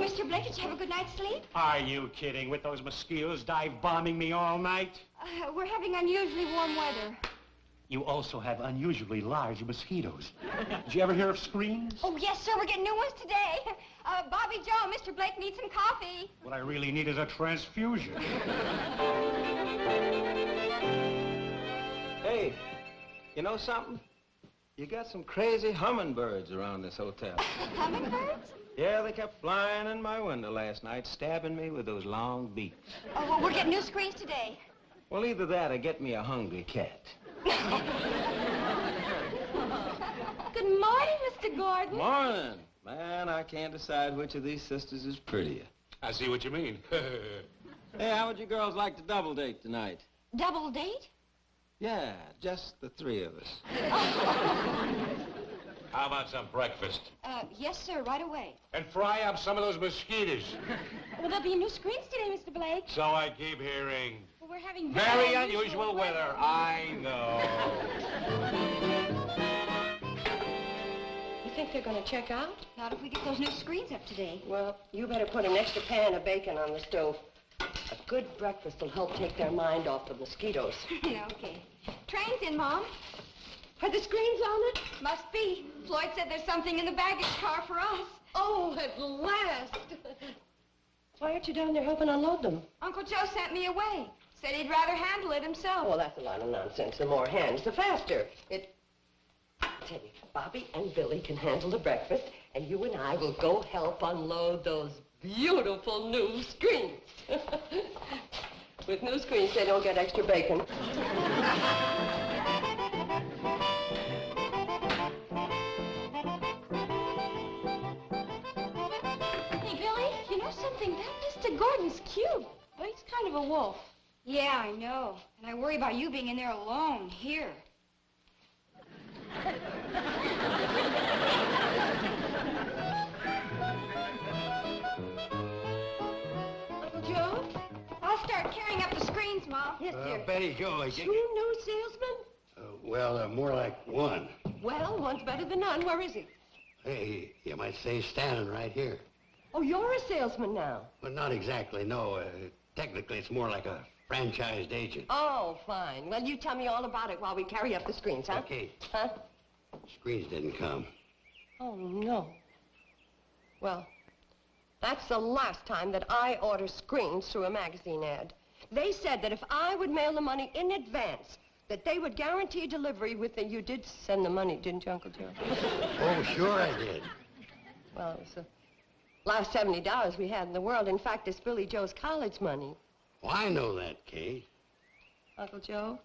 Mr. Blake. Did you have a good night's sleep? Are you kidding? With those mosquitoes dive-bombing me all night? We're having unusually warm weather. You also have unusually large mosquitoes. Did you ever hear of screens? Oh, yes, sir. We're getting new ones today. Bobbie Jo, Mr. Blake needs some coffee. What I really need is a transfusion. Hey, you know something? You got some crazy hummingbirds around this hotel. Hummingbirds? Yeah, they kept flying in my window last night, stabbing me with those long beaks. Oh, well, we're getting new screens today. Well, either that or get me a hungry cat. Good morning, Mr. Gordon. Morning. Man, I can't decide which of these sisters is prettier. I see what you mean. Hey, how would you girls like to double date tonight? Double date? Yeah, just the three of us. How about some breakfast? Yes, sir, right away. And fry up some of those mosquitoes. Well, there'll be new screens today, Mr. Blake. So I keep hearing. Well, we're having Very unusual weather. I know. You think they're going to check out? Not if we get those new screens up today. Well, you better put an extra pan of bacon on the stove. A good breakfast will help take their mind off the mosquitoes. Yeah, okay. Train's in, Mom. Are the screens on it? Must be. Floyd said there's something in the baggage car for us. Oh, at last. Why aren't you down there helping unload them? Uncle Joe sent me away. Said he'd rather handle it himself. Oh, that's a lot of nonsense. The more hands, the faster. I tell you, Bobbie and Billy can handle the breakfast, and you and I will go help unload those beautiful new screens. With new screens, they don't get extra bacon. Hey, Billy, you know something? That Mr. Gordon's cute, but he's kind of a wolf. Yeah, I know. And I worry about you being in there alone, here. Uncle Joe? I'll start carrying up the screens, Mom. Yes, dear. Betty Jo, Two new salesmen? well, more like one. Well, one's better than none. Where is he? Hey, you might say standing right here. Oh, you're a salesman now. Well, not exactly, no. Technically, it's more like a franchised agent. Oh, fine. Well, you tell me all about it while we carry up the screens, huh? Okay. Huh? Screens didn't come. Oh, no. Well, that's the last time that I order screens through a magazine ad. They said that if I would mail the money in advance, that they would guarantee delivery with the... You did send the money, didn't you, Uncle Joe? Oh, sure I did. Well, it was the last $70 we had in the world. In fact, it's Billie Jo's college money. Well, I know that, Kate. Uncle Joe,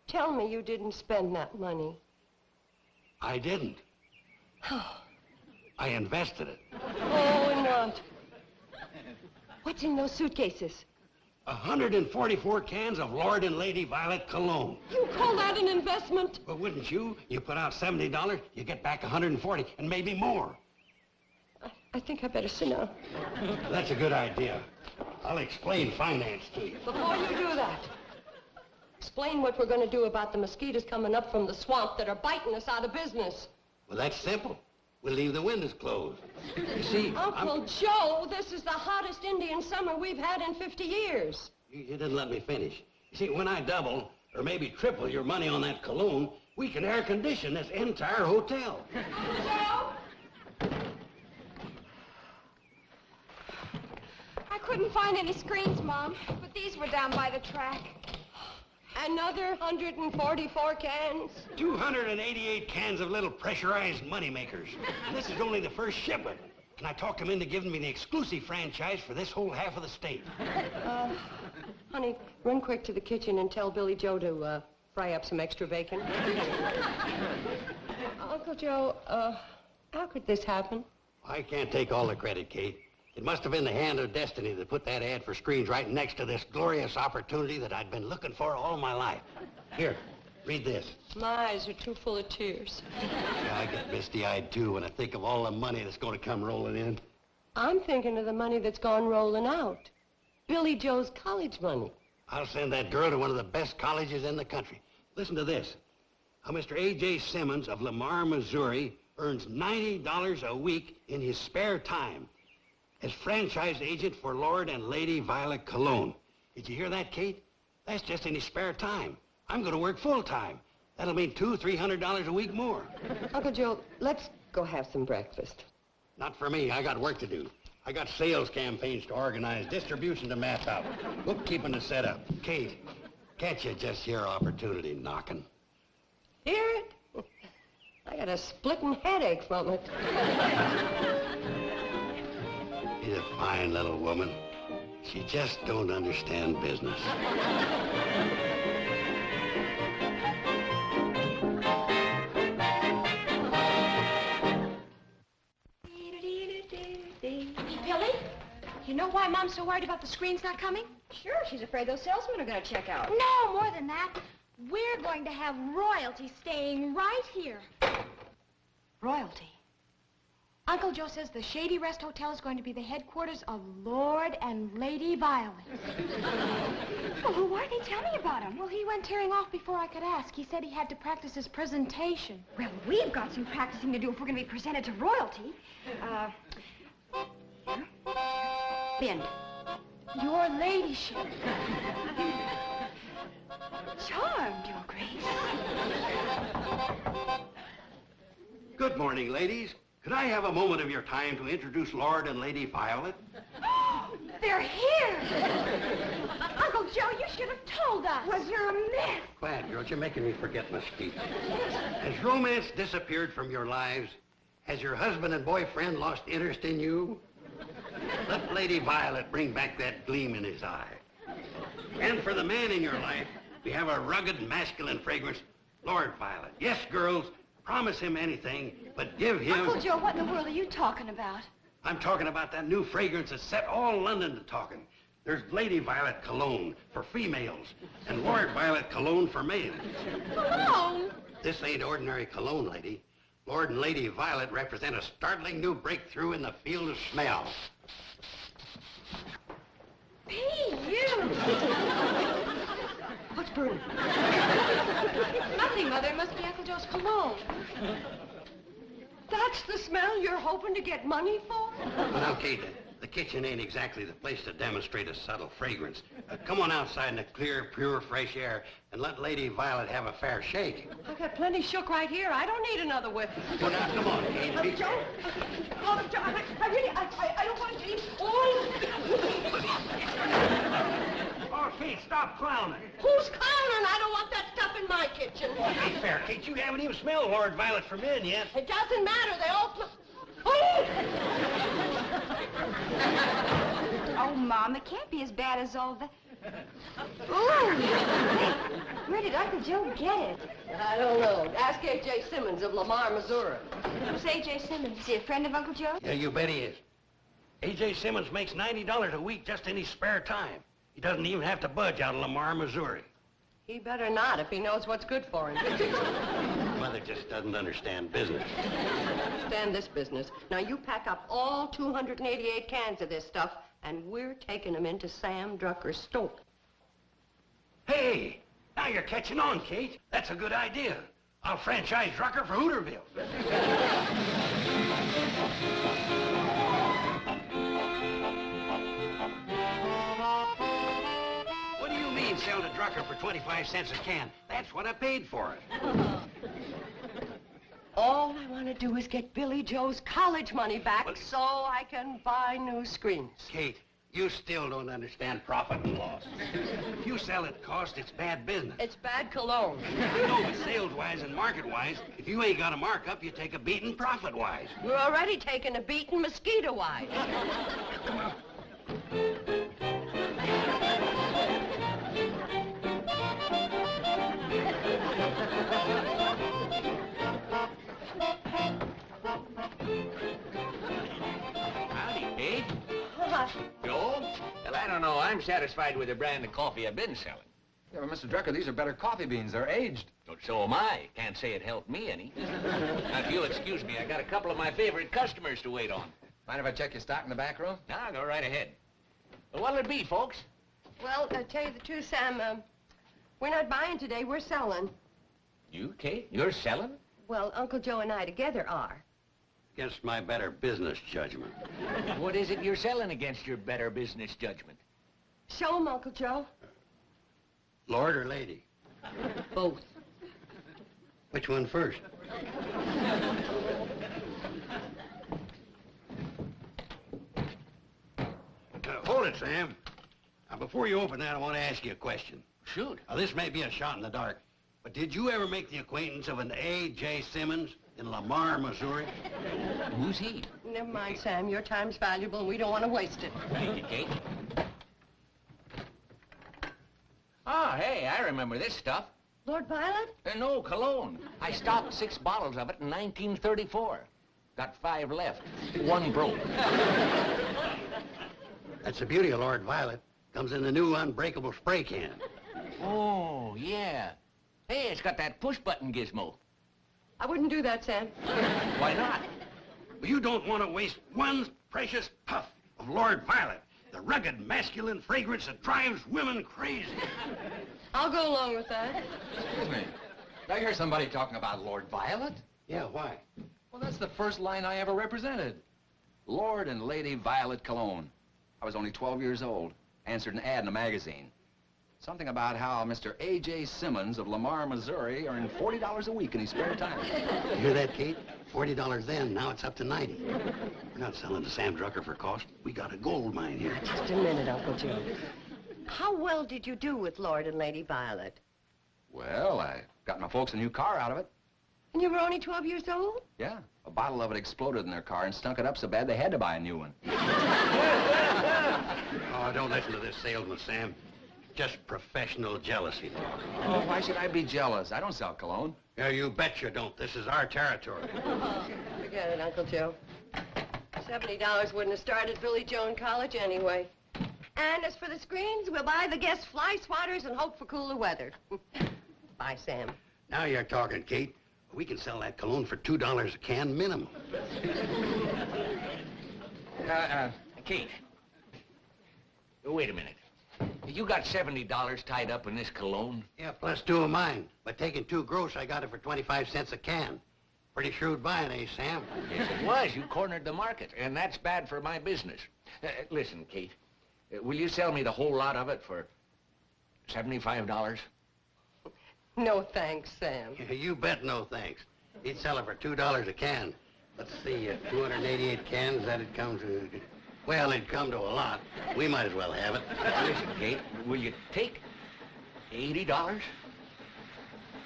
tell me you didn't spend that money. I didn't. I invested it. Oh, in what? What's in those suitcases? 144 cans of Lord and Lady Violet cologne. You call that an investment? Well, wouldn't you? You put out $70, you get back 140, and maybe more. I think I better sit down. That's a good idea. I'll explain finance to you. Before you do that, explain what we're going to do about the mosquitoes coming up from the swamp that are biting us out of business. Well, that's simple. We'll leave the windows closed. You see, Uncle Joe, this is the hottest Indian summer we've had in 50 years. You didn't let me finish. You see, when I double, or maybe triple your money on that cologne, we can air condition this entire hotel. Joe? I couldn't find any screens, Mom, but these were down by the track. Another 144 cans? 288 cans of little pressurized moneymakers. And this is only the first shipment. And I talked them into giving me the exclusive franchise for this whole half of the state. Honey, run quick to the kitchen and tell Billie Jo to fry up some extra bacon. Uncle Joe, how could this happen? I can't take all the credit, Kate. It must have been the hand of destiny that put that ad for screens right next to this glorious opportunity that I'd been looking for all my life. Here, read this. My eyes are too full of tears. Yeah, I get misty-eyed, too, when I think of all the money that's going to come rolling in. I'm thinking of the money that's gone rolling out. Billie Jo's college money. I'll send that girl to one of the best colleges in the country. Listen to this. How Mr. A.J. Simmons of Lamar, Missouri, earns $90 a week in his spare time. as franchise agent for Lord and Lady Violet Cologne. Did you hear that, Kate? That's just in his spare time. I'm going to work full-time. That'll mean $200-300 a week more. Uncle Joe, let's go have some breakfast. Not for me. I got work to do. I got sales campaigns to organize, distribution to map out, bookkeeping to set up. Kate, can't you just hear opportunity knocking? Hear it? I got a splitting headache from it. She's a fine little woman. She just don't understand business. Billy, you know why Mom's so worried about the screens not coming? Sure, she's afraid those salesmen are going to check out. No, more than that. We're going to have royalty staying right here. Royalty? Uncle Joe says the Shady Rest Hotel is going to be the headquarters of Lord and Lady Violet. Well, who are they? Tell me about him. Well, he went tearing off before I could ask. He said he had to practice his presentation. Well, we've got some practicing to do if we're going to be presented to royalty. Here. Your ladyship. Charmed, Your Grace. Good morning, ladies. Could I have a moment of your time to introduce Lord and Lady Violet? They're here! Uncle Joe, you should have told us. Was there a mess? Glad, girls, you're making me forget my speech. Has romance disappeared from your lives? Has your husband and boyfriend lost interest in you? Let Lady Violet bring back that gleam in his eye. And for the man in your life, we have a rugged, masculine fragrance, Lord Violet. Yes, girls, promise him anything, but give him... Uncle Joe, what in the world are you talking about? I'm talking about that new fragrance that set all London to talking. There's Lady Violet Cologne for females, and Lord Violet Cologne for males. Cologne? This ain't ordinary cologne, lady. Lord and Lady Violet represent a startling new breakthrough in the field of smell. Hey, you! What's burning? Nothing, Mother. It must be Uncle Joe's cologne. That's the smell you're hoping to get money for? Now, Kate, the kitchen ain't exactly the place to demonstrate a subtle fragrance. Come on outside in the clear, pure, fresh air and let Lady Violet have a fair shake. I've got plenty shook right here. I don't need another whiff. Well, now, come on, Kate. Joe? Joe, I don't want to eat. Oh, Kate, stop clowning. Who's clowning? I don't want that stuff in my kitchen. Ain't fair, Kate. You haven't even smelled Lord Violet for men yet. It doesn't matter. They all... Oh, Mom, it can't be as bad as all that. Ooh! Where did Uncle Joe get it? I don't know. Ask A.J. Simmons of Lamar, Missouri. Who's A.J. Simmons? Is he a friend of Uncle Joe? Yeah, you bet he is. A.J. Simmons makes $90 a week just in his spare time. He doesn't even have to budge out of Lamar, Missouri. He better not if he knows what's good for him. Mother just doesn't understand business. Understand this business. Now, you pack up all 288 cans of this stuff, and we're taking them into Sam Drucker's store. Hey, now you're catching on, Kate. That's a good idea. I'll franchise Drucker for Hooterville. What do you mean, sell to Drucker for 25 cents a can? That's what I paid for it. All I want to do is get Billie Jo's college money back so I can buy new screens. Kate, you still don't understand profit and loss. If you sell at cost, it's bad business. It's bad cologne. I know, but sales-wise and market-wise, if you ain't got a markup, you take a beating profit-wise. We're already taking a beating mosquito-wise. Howdy, Kate. Joe? Well, I don't know. I'm satisfied with the brand of coffee I've been selling. Yeah, but Mr. Drucker, these are better coffee beans. They're aged. But so am I. Can't say it helped me any. Now, if you'll excuse me, I got a couple of my favorite customers to wait on. Mind if I check your stock in the back room? Now, go right ahead. Well, what'll it be, folks? Well, to tell you the truth, Sam, we're not buying today. We're selling. You, Kate? You're selling? Well, Uncle Joe and I together are. Against my better business judgment. What is it you're selling against your better business judgment? Show 'em, Uncle Joe. Lord or lady? Both. Which one first? Hold it, Sam. Now, before you open that, I want to ask you a question. Shoot. Now, this may be a shot in the dark, but did you ever make the acquaintance of an A.J. Simmons in Lamar, Missouri? Who's he? Never mind, Sam. Your time's valuable, and we don't want to waste it. Thank you, Kate. Oh, hey, I remember this stuff. Lord Violet? No, cologne. I stocked 6 bottles of it in 1934. Got 5 left. 1 broke. That's the beauty of Lord Violet. Comes in the new unbreakable spray can. Oh, yeah. Hey, it's got that push-button gizmo. I wouldn't do that, Sam. Why not? You don't want to waste one precious puff of Lord Violet, the rugged, masculine fragrance that drives women crazy. I'll go along with that. Excuse me. Did I hear somebody talking about Lord Violet? Yeah, why? Well, that's the first line I ever represented. Lord and Lady Violet Cologne. I was only 12 years old. Answered an ad in a magazine. Something about how Mr. A.J. Simmons of Lamar, Missouri earned $40 a week in his spare time. You hear that, Kate? $40 then, now it's up to 90. We're not selling to Sam Drucker for cost. We got a gold mine here. Just a minute, Uncle Joe. How well did you do with Lord and Lady Violet? Well, I got my folks a new car out of it. And you were only 12 years old? Yeah, a bottle of it exploded in their car and stunk it up so bad they had to buy a new one. Oh, don't listen to this salesman, Sam. Just professional jealousy. Oh, why should I be jealous? I don't sell cologne. Yeah, you bet you don't. This is our territory. Forget it, Uncle Joe. $70 wouldn't have started Billie Jo in college anyway. And as for the screens, we'll buy the guest fly swatters and hope for cooler weather. Bye, Sam. Now you're talking, Kate. We can sell that cologne for $2 a can minimum. Kate. Wait a minute. You got $70 tied up in this cologne? Yeah, plus 2 of mine. But taking 2 gross, I got it for 25 cents a can. Pretty shrewd buying, eh, Sam? Yes, it was. You cornered the market, and that's bad for my business. Listen, Kate, will you sell me the whole lot of it for $75? No thanks, Sam. You bet no thanks. He'd sell it for $2 a can. Let's see, 288 cans, that'd come to... Well, it'd come to a lot. We might as well have it. Listen, Kate, will you take $80?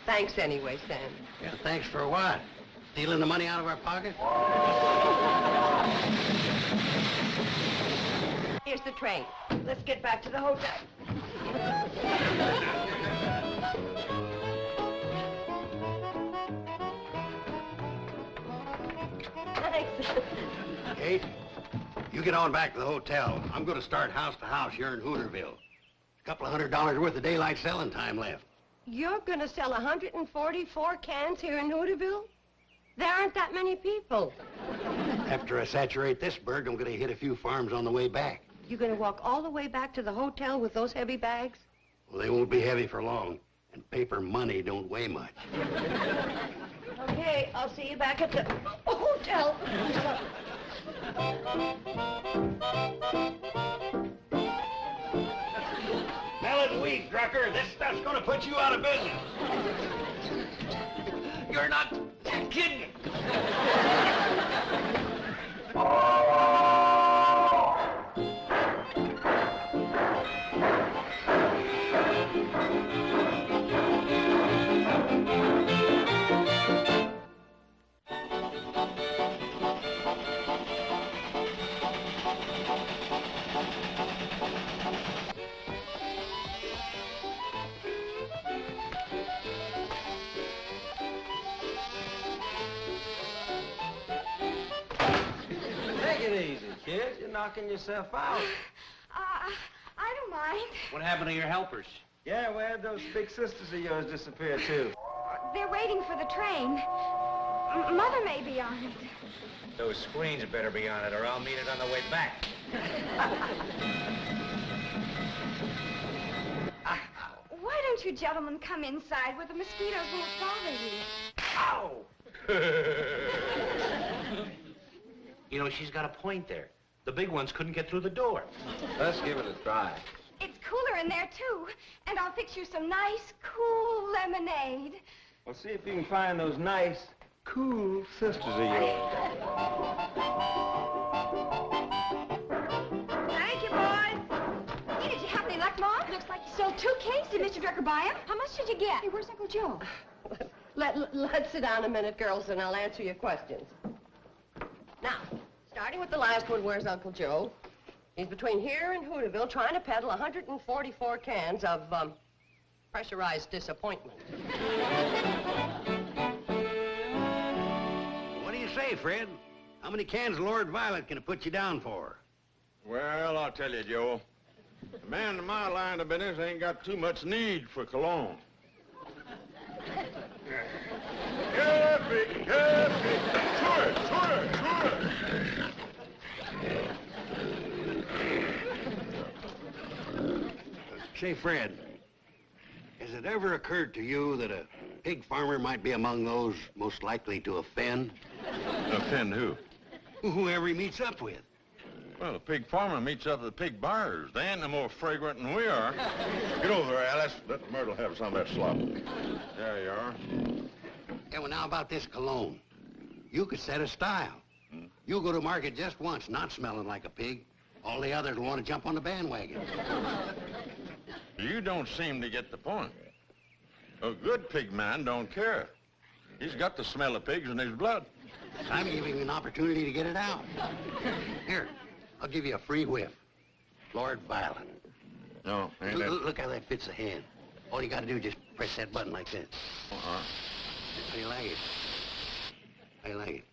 Thanks anyway, Sam. Yeah, thanks for what? Stealing the money out of our pocket? Here's the train. Let's get back to the hotel. Thanks. Kate, you get on back to the hotel. I'm going to start house to house here in Hooterville. A couple of $100 worth of daylight selling time left. You're going to sell 144 cans here in Hooterville? There aren't that many people. After I saturate this bird, I'm going to hit a few farms on the way back. You're going to walk all the way back to the hotel with those heavy bags? Well, they won't be heavy for long, and paper money don't weigh much. Okay, I'll see you back at the hotel. Smell it, weed, Drucker. This stuff's going to put you out of business. You're not kidding. Take it easy, kid. You're knocking yourself out. I don't mind. What happened to your helpers? Yeah, where'd those big sisters of yours disappear, too? They're waiting for the train. Mother may be on it. Those screens better be on it, or I'll meet it on the way back. Why don't you gentlemen come inside where the mosquitoes won't bother you? Ow! You know, she's got a point there. The big ones couldn't get through the door. Let's give it a try. It's cooler in there, too. And I'll fix you some nice, cool lemonade. Well, see if you can find those nice, cool sisters of yours. Thank you, boys. Hey, did you have any luck, Mom? Looks like you sold 2 cases. Did Mr. Drucker buy them? How much did you get? Hey, where's Uncle Joe? Let's sit down a minute, girls, and I'll answer your questions. Now, starting with the last one, where's Uncle Joe? He's between here and Hooterville trying to peddle 144 cans of, pressurized disappointment. What do you say, Fred? How many cans of Lord Violet can it put you down for? Well, I'll tell you, Joe. A man in my line of business ain't got too much need for cologne. Happy, happy, tour. Say, Fred, has it ever occurred to you that a pig farmer might be among those most likely to offend? Offend who? Whoever he meets up with. Well, the pig farmer meets up with the pig buyers. They ain't no more fragrant than we are. Get over there, Alice. Let Myrtle have some of that slop. There you are. Yeah, well, now about this cologne. You could set a style. You'll go to market just once, not smelling like a pig. All the others will want to jump on the bandwagon. You don't seem to get the point. A good pig man don't care. He's got the smell of pigs in his blood. I'm giving you an opportunity to get it out. Here, I'll give you a free whiff. Lord Violet. No, ain't that... Look how that fits the hand. All you got to do is just press that button like this. Uh-huh. How do you like it? How do you like it?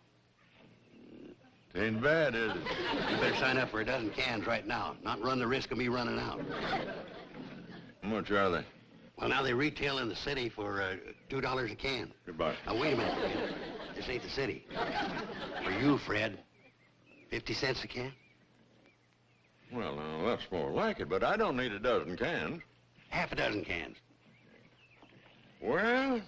It ain't bad, is it? You better sign up for a dozen cans right now, not run the risk of me running out. How much are they? Well, now they retail in the city for $2 a can. Goodbye. Now, wait a minute, Fred. This ain't the city. For you, Fred, 50 cents a can? Well, now, that's more like it, but I don't need a dozen cans. Half a dozen cans. Well...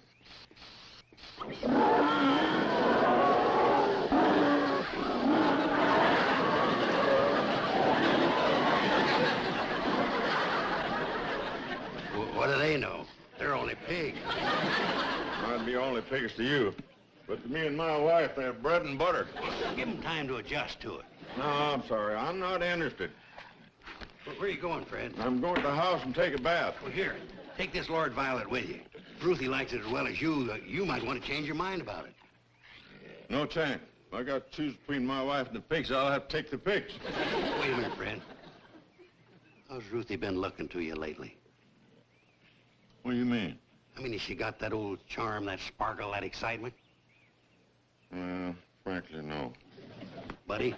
What do they know? They're only pigs. Might be only pigs to you. But to me and my wife, they're bread and butter. Give them time to adjust to it. No, I'm sorry. I'm not interested. Where are you going, Fred? I'm going to the house and take a bath. Well, here, take this Lord Violet with you. If Ruthie likes it as well as you, you might want to change your mind about it. No chance. If I got to choose between my wife and the pigs, I'll have to take the pigs. Wait a minute, Fred. How's Ruthie been looking to you lately? What do you mean? I mean, has she got that old charm, that sparkle, that excitement? Frankly, no. Buddy?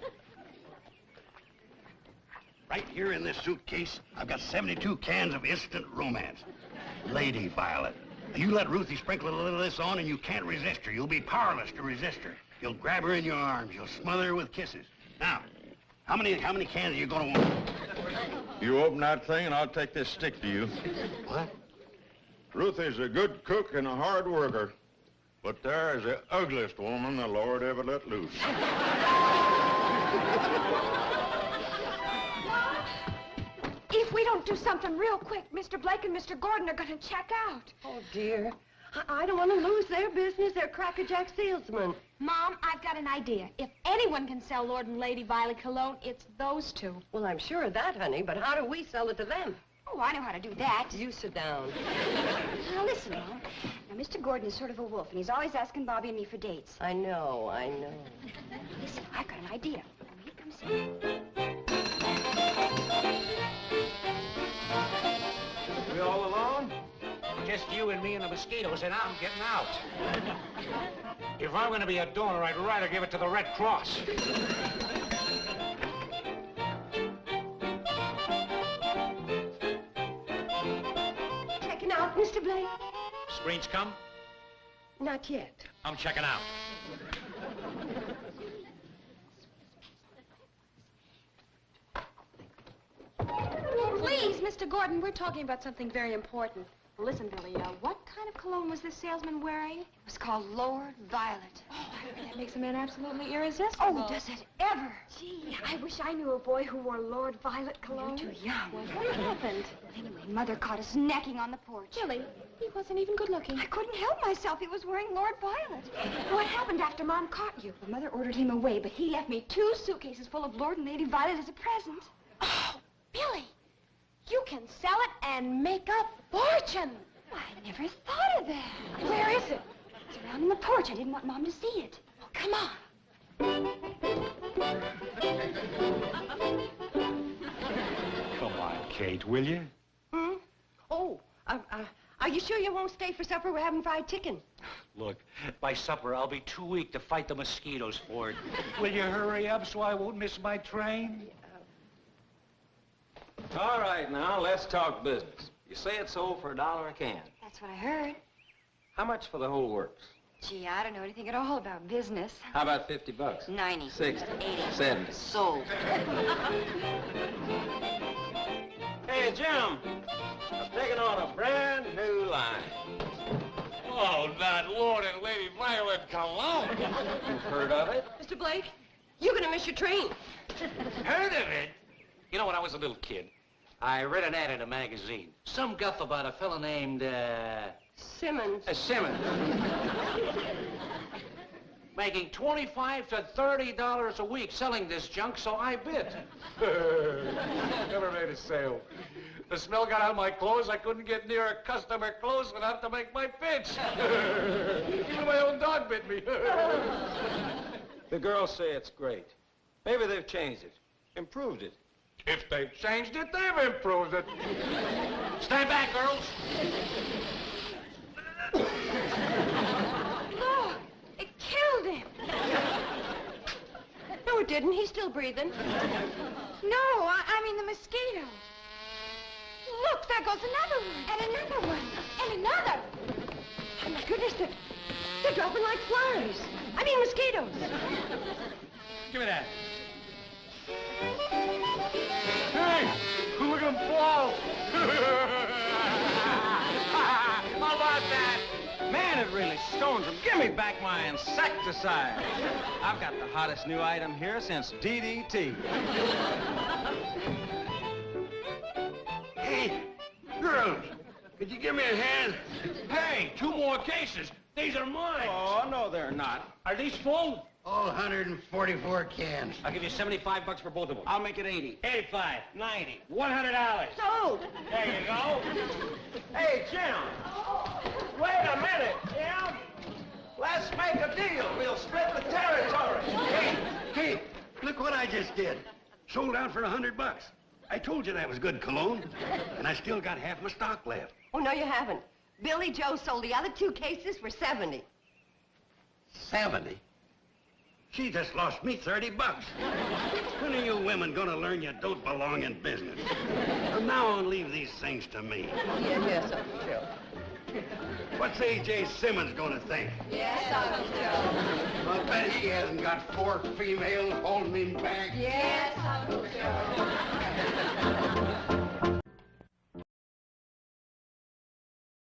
Right here in this suitcase, I've got 72 cans of instant romance. Lady Violet. You let Ruthie sprinkle a little of this on and you can't resist her. You'll be powerless to resist her. You'll grab her in your arms. You'll smother her with kisses. Now, how many cans are you going to want? You open that thing and I'll take this stick to you. What? Ruthie's a good cook and a hard worker, but there's the ugliest woman the Lord ever let loose. If we don't do something real quick, Mr. Blake and Mr. Gordon are going to check out. Oh, dear. I don't want to lose their business. They're crackerjack salesmen. Mom, I've got an idea. If anyone can sell Lord and Lady Violet cologne, it's those two. Well, I'm sure of that, honey, but how do we sell it to them? Oh, I know how to do that. You sit down. Now, listen, Mom. Now, Mr. Gordon is sort of a wolf, and he's always asking Bobbie and me for dates. I know. Listen, I've got an idea. Here comes he. We all alone? Just you and me and the mosquitoes, and I'm getting out. If I'm going to be a donor, I'd rather give it to the Red Cross. Checking out, Mr. Blake? Screens come? Not yet. I'm checking out. Please, Mr. Gordon, we're talking about something very important. Well, listen, Billy, what kind of cologne was this salesman wearing? It was called Lord Violet. Oh, that makes a man absolutely irresistible. Oh, does it ever? Gee, I wish I knew a boy who wore Lord Violet cologne. You're too young. Well, what happened? Anyway, Mother caught us necking on the porch. Billy, he wasn't even good looking. I couldn't help myself. He was wearing Lord Violet. What happened after Mom caught you? Well, Mother ordered him away, but he left me 2 suitcases full of Lord and Lady Violet as a present. Oh, Billy, you can sell it and make a fortune. I never thought of that. Where is it? It's around in the porch. I didn't want Mom to see it. Oh, come on. Come on, Kate, will you? Hmm? Oh, are you sure you won't stay for supper? We're having fried chicken. Look, by supper, I'll be too weak to fight the mosquitoes for it. Will you hurry up so I won't miss my train? All right, now, let's talk business. You say it sold for $1 a can. That's what I heard. How much for the whole works? Gee, I don't know anything at all about business. How about 50 bucks? 90. 60. 80. 70. Sold. Hey, Jim, I'm taking on a brand new line. Oh, not Lord and Lady Violet cologne. You've heard of it? Mr. Blake, you're going to miss your train. Heard of it? You know, when I was a little kid, I read an ad in a magazine. Some guff about a fella named, Simmons. Simmons. Making $25 to $30 a week selling this junk, so I bid. Never made a sale. The smell got on my clothes. I couldn't get near a customer close enough to make my pitch. Even my own dog bit me. The girls say it's great. Maybe they've changed it, improved it. If they've changed it, they've improved it. Stand back, girls. Look, it killed him. No, it didn't. He's still breathing. No, I mean the mosquito. Look, there goes another one. And another one. And another. Oh, my goodness, they're dropping like flies. I mean mosquitoes. Give me that. Hey, look at him fall. How about that? Man, it really stones him. Give me back my insecticide. I've got the hottest new item here since DDT. Hey, girls, could you give me a hand? Hey, 2 more cases. These are mine. Oh, no, they're not. Are these full? All 144 cans. I'll give you $75 for both of them. I'll make it 80. 85, 90, $100. Sold. There you go. Hey, Jim. Wait a minute, Jim. Let's make a deal. We'll split the territory. Hey, look what I just did. Sold out for $100. I told you that was good cologne, and I still got half my stock left. Oh, no, you haven't. Billie Jo sold the other 2 cases for 70. 70? She just lost me $30. When are you women gonna learn you don't belong in business? From now on, leave these things to me. Yes, Uncle Joe. What's A.J. Simmons gonna think? Yes, Uncle Joe. I'll bet he hasn't got 4 females holding him back. Yes, Uncle Joe.